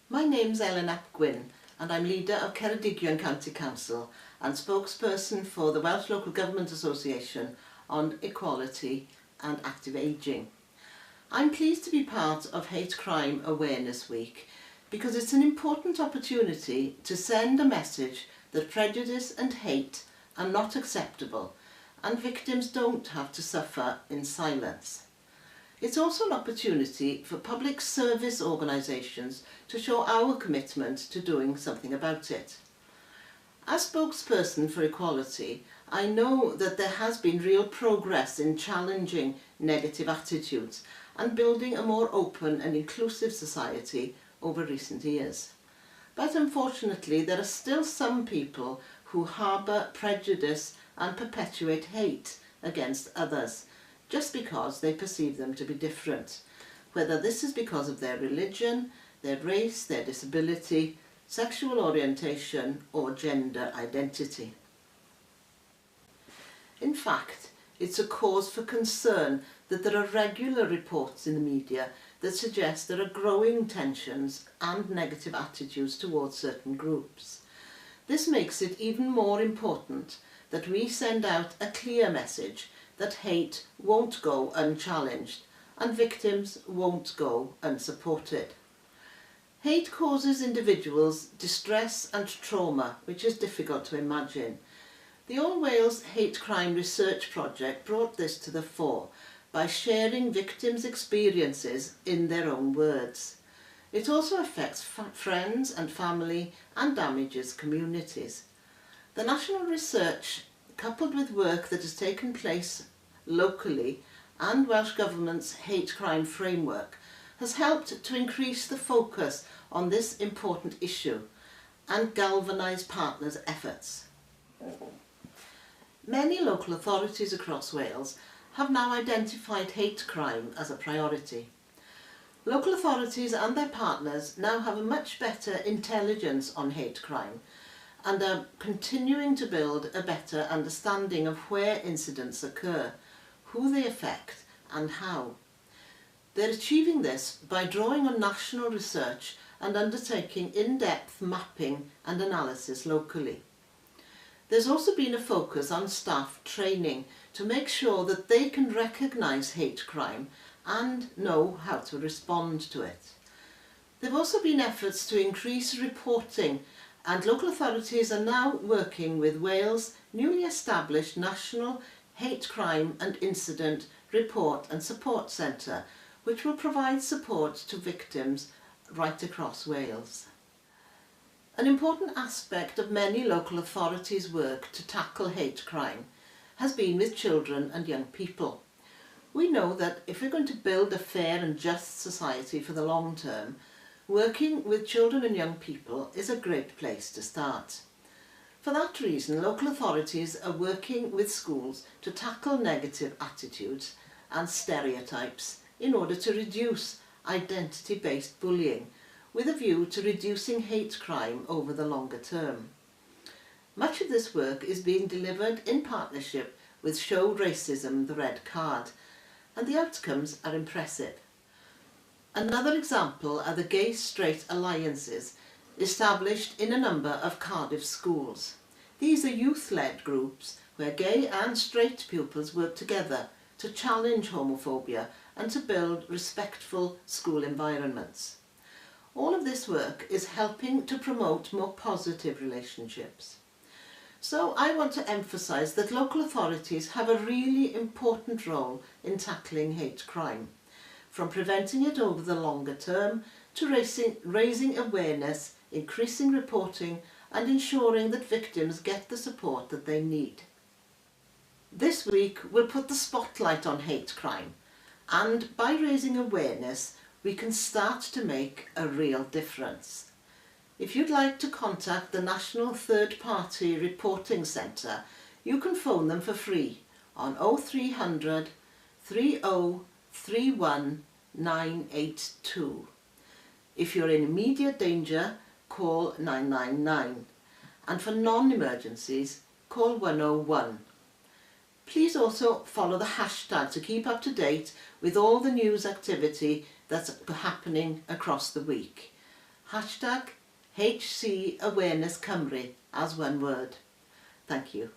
My name's Ellen Gwyn and I'm leader of Ceredigion County Council and spokesperson for the Welsh Local Government Association on Equality and Active Ageing. I'm pleased to be part of Hate Crime Awareness Week because it's an important opportunity to send a message that prejudice and hate are not acceptable and victims don't have to suffer in silence. It's also an opportunity for public service organisations to show our commitment to doing something about it. As spokesperson for equality, I know that there has been real progress in challenging negative attitudes and building a more open and inclusive society over recent years. But unfortunately, there are still some people who harbour prejudice and perpetuate hate against others, just because they perceive them to be different, whether this is because of their religion, their race, their disability, sexual orientation or gender identity. In fact, it's a cause for concern that there are regular reports in the media that suggest there are growing tensions and negative attitudes towards certain groups. This makes it even more important that we send out a clear message that hate won't go unchallenged and victims won't go unsupported. Hate causes individuals distress and trauma, which is difficult to imagine. The All Wales Hate Crime Research Project brought this to the fore by sharing victims' experiences in their own words. It also affects friends and family and damages communities. The national research, coupled with work that has taken place locally and Welsh Government's hate crime framework, has helped to increase the focus on this important issue and galvanise partners' efforts. Many local authorities across Wales have now identified hate crime as a priority. Local authorities and their partners now have a much better intelligence on hate crime and are continuing to build a better understanding of where incidents occur, who they affect and how. They're achieving this by drawing on national research and undertaking in-depth mapping and analysis locally. There's also been a focus on staff training to make sure that they can recognise hate crime and know how to respond to it. There have also been efforts to increase reporting, and local authorities are now working with Wales' newly established National Hate Crime and Incident Report and Support Centre, which will provide support to victims right across Wales. An important aspect of many local authorities' work to tackle hate crime has been with children and young people. We know that if we're going to build a fair and just society for the long term, working with children and young people is a great place to start. For that reason, local authorities are working with schools to tackle negative attitudes and stereotypes in order to reduce identity-based bullying, with a view to reducing hate crime over the longer term. Much of this work is being delivered in partnership with Show Racism the Red Card, and the outcomes are impressive. Another example are the gay-straight alliances established in a number of Cardiff schools. These are youth-led groups where gay and straight pupils work together to challenge homophobia and to build respectful school environments. All of this work is helping to promote more positive relationships. So I want to emphasise that local authorities have a really important role in tackling hate crime, from preventing it over the longer term to raising awareness, increasing reporting and ensuring that victims get the support that they need. This week we'll put the spotlight on hate crime, and by raising awareness we can start to make a real difference. If you'd like to contact the National Third Party Reporting Centre, you can phone them for free on 0300 3031 982. If you're in immediate danger, call 999, and for non-emergencies, call 101. Please also follow the hashtag to keep up to date with all the news activity that's happening across the week. Hashtag HC Awareness Cymru as one word. Thank you.